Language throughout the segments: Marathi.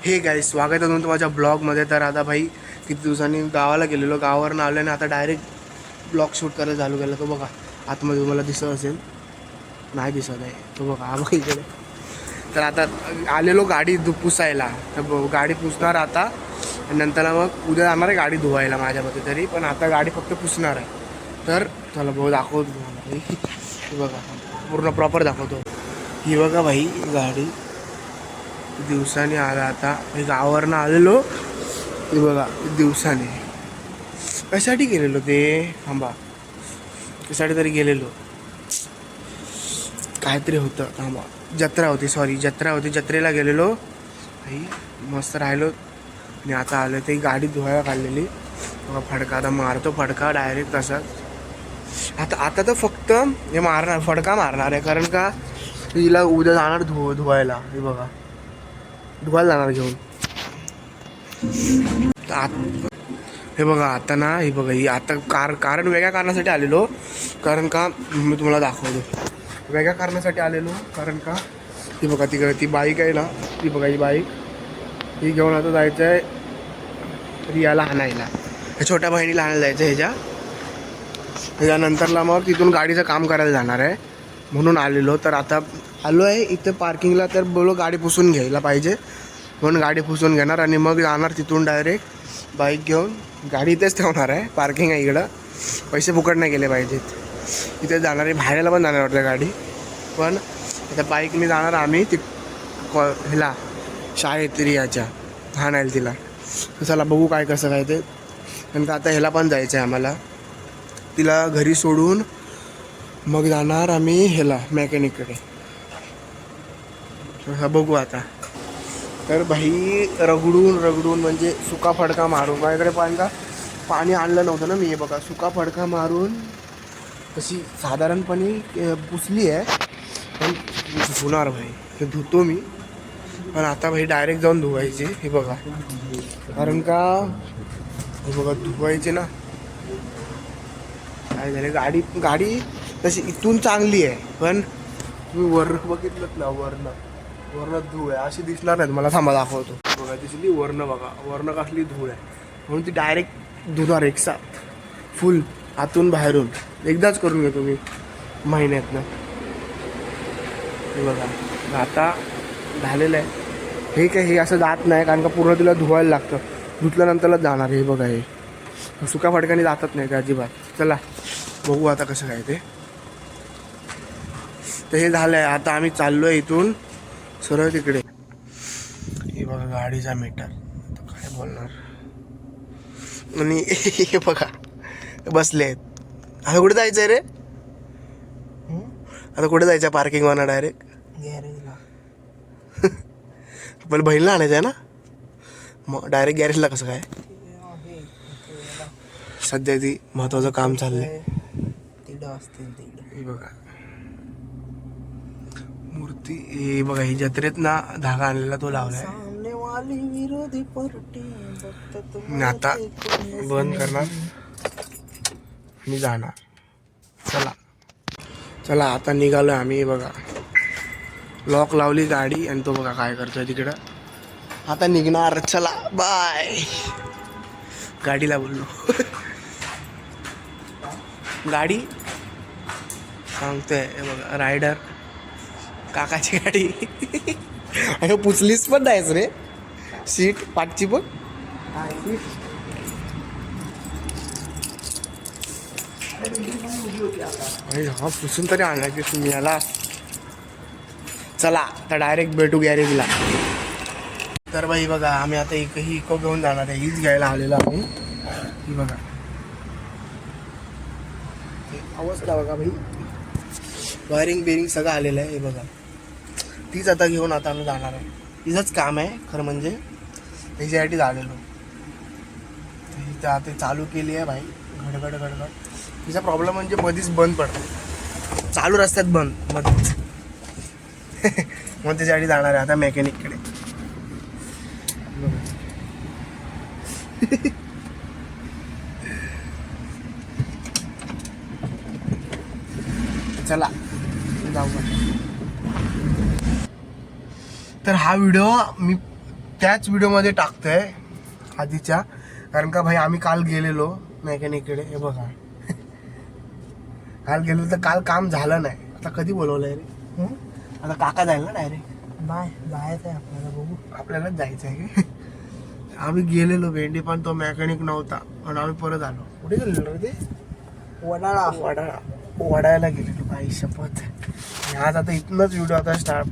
हे गाईस, स्वागत आहे तुमचं माझ्या ब्लॉगमध्ये. तर आता भाई किती दिवसांनी गावाला गेलेलो, गावावरून आल्याने आता डायरेक्ट ब्लॉग शूट करायला चालू केलं. तो बघा आतमध्ये तुम्हाला दिसत असेल, नाही दिसत आहे तो बघा बघा इकडे. तर आता आलेलो गाडी पुसायला, तर गाडी पुसणार आता आणि नंतर मग उद्या जाणार आहे गाडी धुवायला माझ्यामध्ये तरी. पण आता गाडी फक्त पुसणार आहे. तर चला भाऊ दाखवतो तुम्हाला भाई. हे बघा पूर्ण प्रॉपर दाखवतो. ही बघा भाई गाडी दिवसाने आला. आता मी गावावरनं आलेलो, ते बघा दिवसाने कशासाठी गेलेलो ते थांबा, कशासाठी तरी गेलेलो, काहीतरी होतं थांबा, जत्रा होती, सॉरी जत्रा होती, जत्रेला गेलेलो भाई. मस्त राहिलो आणि आता आलो. ते गाडी धुवायला काढलेली बघा. फडका आता मारतो, फडका डायरेक्ट तसाच. आता तर फक्त हे मारणार, फडका मारणार आहे, कारण का तिला उद्या जाणार धुवायला. हे बघा धुवायला जाणार घेऊन. हे बघा आता ना, हे बघा ही आता कारण वेगळ्या कारणासाठी आलेलो. कारण का मी तुम्हाला दाखवतो, वेगळ्या कारणासाठी आलेलो. कारण का ही बघा तिकडे ती बाईक आहे ना, ती बघा ही बाईक, ही घेऊन आता जायचं आहे रियाला हाणायला. हे छोट्या बहिणीला हाणायला जायचं ह्याच्यानंतरला मग तिथून गाडीचं काम करायला जाणार आहे म्हणून आलेलो. तर आता आलो आहे इथं पार्किंगला. तर बोलो गाडी पुसून घ्यायला पाहिजे म्हणून गाडी पुसून घेणार आणि मग जाणार तिथून डायरेक्ट बाईक घेऊन. गाडी इथेच ठेवणार आहे, पार्किंग आहे इकडं, पैसे फुकट नाही गेले पाहिजेत. इथे जाणार आहे, बाहेरला पण जाणार वाटतं गाडी. पण आता बाईकने जाणार आम्ही ती ह्याला शाळेत रियाच्या हाणायला तिला. तर चला बघू काय कसं काय ते. कारण का आता ह्याला पण जायचं आहे आम्हाला, तिला घरी सोडून मग जाणार आम्ही ह्याला मॅकॅनिककडे. बघू आता. तर भाई रगडून म्हणजे सुका फडका मारून, माझ्याकडे पाणी आणलं नव्हतं ना मी. हे बघा सुका फडका मारून तशी साधारणपणे पुसली आहे. पण धुणार भाई, ते धुतो मी. पण आता भाई डायरेक्ट जाऊन धुवायचे. हे बघा कारण का हे बघा धुवायचे ना. काय झालं, गाडी तशी इथून चांगली आहे, पण तुम्ही वर्ण बघितलं ना, वर्ण धूळ आहे अशी दिसणार नाही मला. थांबा दाखवतो. बघा दिसली वर्ण, बघा वर्ण कसली धूळ आहे. म्हणून ती डायरेक्ट धुणार एकसाथ फुल आतून बाहेरून. एकदाच करून घेतो मी महिन्यातनं. हे बघा आता झालेलं आहे. हे काय हे असं जात नाही, कारण का पूर्ण तिला धुवायला लागतं, धुतल्यानंतरच जाणार. हे बघा हे सुका फडक्याने जातच नाही ते अजिबात. चला बघू आता कसं काय ते. तर हे झालं आहे. आता आम्ही चाललो आहे इथून सरळ तिकडे. हे बघा गाडीचा मीटर, काय बोलणार. आणि हे बघा बसले आहेत. आता कुठे जायचं आहे रे, आता कुठे जायचं आहे पार्किंगवरनं डायरेक्ट गॅरेजला. पण बहिणीला आणायचं आहे ना, मग डायरेक्ट गॅरेजला कसं काय. सध्या ती महत्वाचं काम चाललंय हे बघा. मूर्ती हे बघा, ही जत्रेत ना धागा आणलेला तो लावलाय. आता बंद करणार मी जाणार. चला आता निघालो आम्ही. बघा लॉक लावली गाडी आणि तो बघा काय करतोय तिकडं. आता निघणार. चला बाय. गाडीला बोललो गाडी सांगतोय बघा, रायडर काकाची गाडी. अरे पुचलीस पण नाहीस रे सीट पाठची पण. हा पुसून तरी आणला की तुम्ही याला. चला तर डायरेक्ट भेटू गॅरेजला. तर बाई बघा आम्ही आता ही इको घेऊन जाणार आहे, हीच घ्यायला आलेलो आम्ही. ही बघा अवस्था बघा भाई, वायरिंग बिरिंग सगळं आलेलं आहे. हे बघा तीच आता घेऊन आता आम्ही जाणार आहे. तिचंच काम आहे खरं म्हणजे, त्याच्यासाठी आलेलो. इथं आता चालू केली आहे भाई, गडगड. तिचा प्रॉब्लेम म्हणजे मध्येच बंद पडतो, चालू रस्त्यात बंद मध्येच. मग त्याच्यासाठी जाणार आहे आता मेकॅनिककडे. चला जाऊ. तर हा व्हिडिओ मी त्याच व्हिडिओमध्ये टाकतोय आधीच्या, कारण का भाई आम्ही काल गेलेलो मेकॅनिककडे. हे बघा काल गेलो तर काल काम झालं नाही. आता कधी बोलवलंय रे? आता काका जाईल ना डायरेक्ट. जायचं आहे आपल्याला, बघू. आपल्यालाच जायचं आहे की. आम्ही गेलेलो भेंडी, पण तो मेकॅनिक नव्हता म्हणून आम्ही परत आलो. कुठे गेलेलो रे ते? वडाळ्याला गेलेलो. बाई शपथ. आज आता इथनंच व्हिडिओ आता स्टार्ट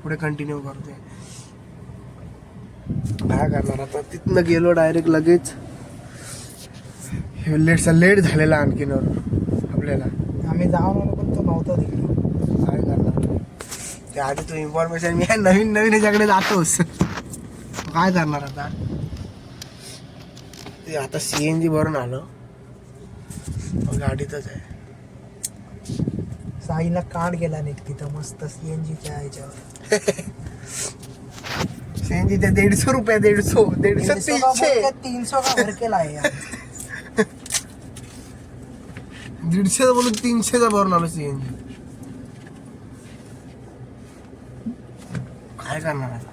पुढे कंटिन्यू करतोय. काय करणार आता, तिथनं गेलो डायरेक्ट लगेच. लेट झालेला आणखीन आपल्याला. आम्ही जाऊन आलो पण तो नव्हता तिकडे. काय करणार ते आधी तू इन्फॉर्मेशन, मी नवीन ह्याच्याकडे जातोस. काय करणार आता ते. आता CNG भरून आलो, गाडीतच आहे. साईला कार्ड गेला नाही तिथं मस्त CNGच्या ह्याच्यावर. CNG ते 150 रुपये, 150 300 का भर केला आहे यार. 150 बोलून 300चा भरून आलो CNG. काय करणार आता.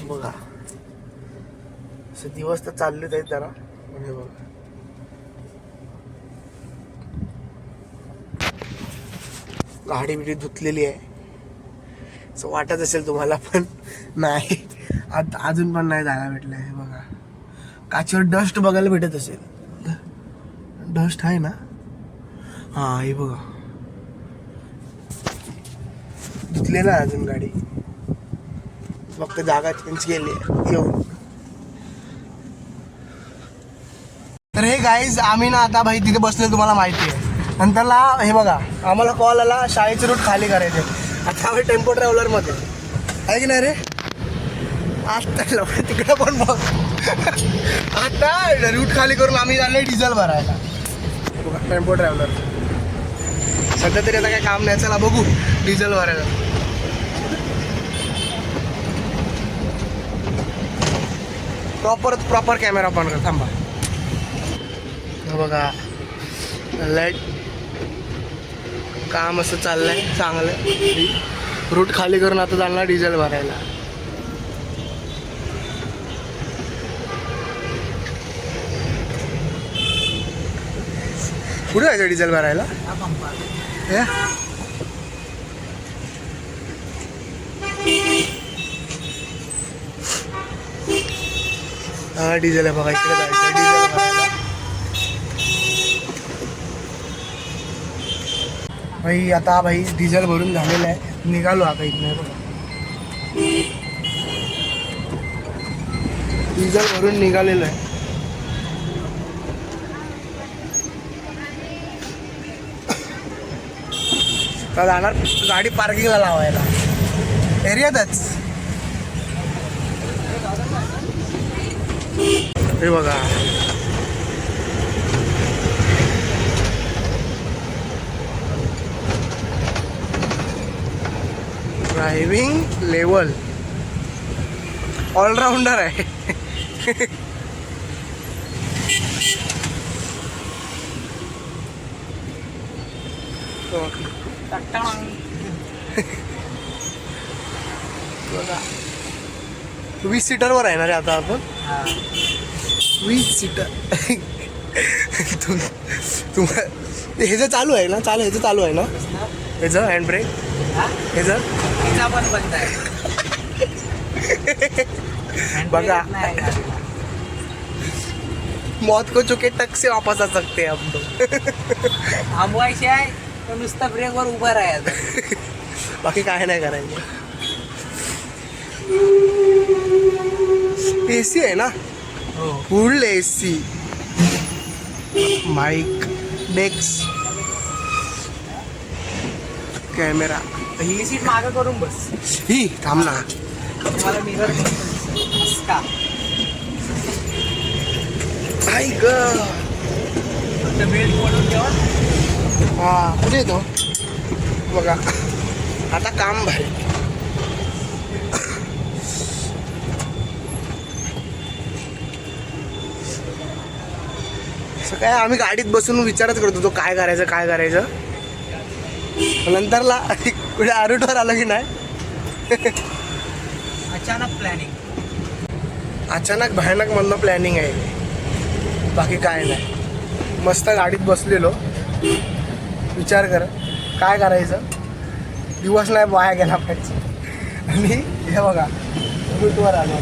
बघा दिवस तर चाललेच आहेत जरा. म्हणजे बघा गाडी बिडी धुतलेली आहे असं वाटत असेल तुम्हाला, पण नाही. अजून पण नाही जायला भेटलं आहे. बघा काचेवर डस्ट बघायला भेटत असेल. डस्ट आहे ना. हा हे बघा धुतलेला आहे अजून गाडी. फक्त जागा चेंज केली आहे येऊन. तर हे गाईज आम्ही ना आता भाई तिथे बसले, तुम्हाला माहिती आहे. नंतरला हे बघा आम्हाला कॉल आला शाळेचे रूट खाली करायचे. आता आम्ही टेम्पो ट्रॅव्हलरमध्ये आहे की नाही रे. आता तिकडं पण बघ. आता रूट खाली करून आम्ही झाले डिझेल भरायला. बघा टेम्पो ट्रॅव्हलर. सध्या तरी आता काय काम नाही, चला बघू डिझेल भरायला. प्रॉपर कॅमेरा ऑन कर. थांबा बघा लाईट काम असं चाललंय चांगलं. रूट खाली करून आता जाणार डिझेल भरायला. कुठे जायचं डिझेल भरायला? हा डिझेल आहे बघा, इकडे जायचं डिझेल भरायला. भाई आता भाई डिझेल भरून झालेलं आहे, निघालो आता इथनं. बघा डिझेल भरून निघालेलं आहे. तर जाणार गाडी पार्किंगला लावायला एरियातच. हे बघा ड्रायव्हिंग लेवल ऑलराऊंडर आहे. बघा 20 सीटरवर आहे ना रे आता आपण. 20 सीटर. ह्याचं चालू आहे ना, ह्याचं चालू आहे ना, ह्याचं हँड ब्रेक ह्याचं पण बंद आहे. बघा मौत को चुके टक से वापस आ सकते हैं हम लोग. थांबवायचे आहे तर नुसतं ब्रेकवर उभं राहायचं, बाकी काय नाही करायचं. AC आहे ना, फुल AC, माईक, डेक्स, कॅमेरा. ही सीट मागं करून बस. ही थांब ना, तुम्हाला मिरर का आई ग. बेल्ट पडून ठेवा. हा कुठे येतो बघा आता काम भारी. असं काय आम्ही गाडीत बसून विचारच करतो तो काय करायचं. नंतरला कुठे आरुटवर आलं की नाही. अचानक प्लॅनिंग. अचानक भयानक म्हणणं प्लॅनिंग आहे, बाकी काय नाही. मस्त गाडीत बसलेलो, विचार कर काय करायचं, दिवस नाही वाया गेला पाहिजे. आणि हे बघा रूटवर आलो,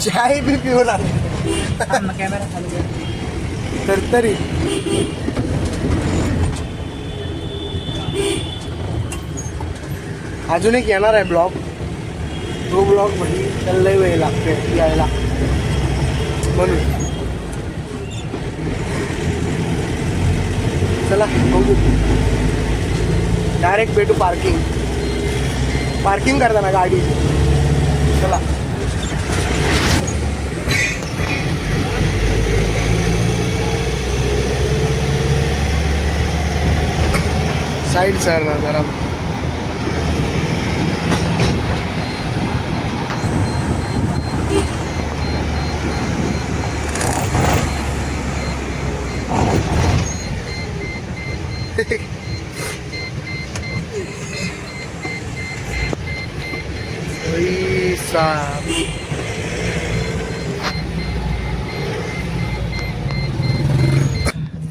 चाय बी पिऊन आलो. कॅमेरा चालू कर. तर तरी अजून एक येणार आहे ब्लॉग, तो ब्लॉग म्हणजे त्याला लय वेळ लागते यायला, म्हणून चला बघू. डायरेक्ट भेटू पार्किंग करताना गाडी. चला साईड सर ना जरा.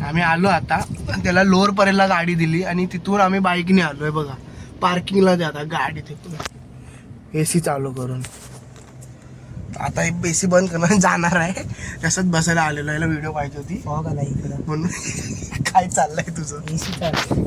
आम्ही आलो आता, त्याला लोअर पर्यंतला गाडी दिली आणि तिथून आम्ही बाईकने आलोय बघा पार्किंगला. आता गाडी तिथून AC चालू करून आता AC बंद करून जाणार आहे. तसंच बसायला आलेलो, याला व्हिडिओ पाहिजे होती फॉग आला इकडं म्हणून. काय चाललंय तुझं? AC चालू.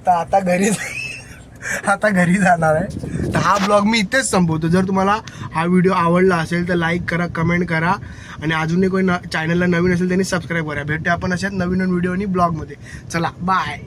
तर आता घरी जाणार आहे. तर हा ब्लॉग मी इथेच संपवतो. जर तुम्हाला हा व्हिडिओ आवडला असेल तर लाईक करा, कमेंट करा आणि अजूनही कोणी चॅनलला नवीन असेल त्यांनी सबस्क्राईब करा. भेटू आपण अशाच नवीन व्हिडिओ आणि ब्लॉगमध्ये. चला बाय.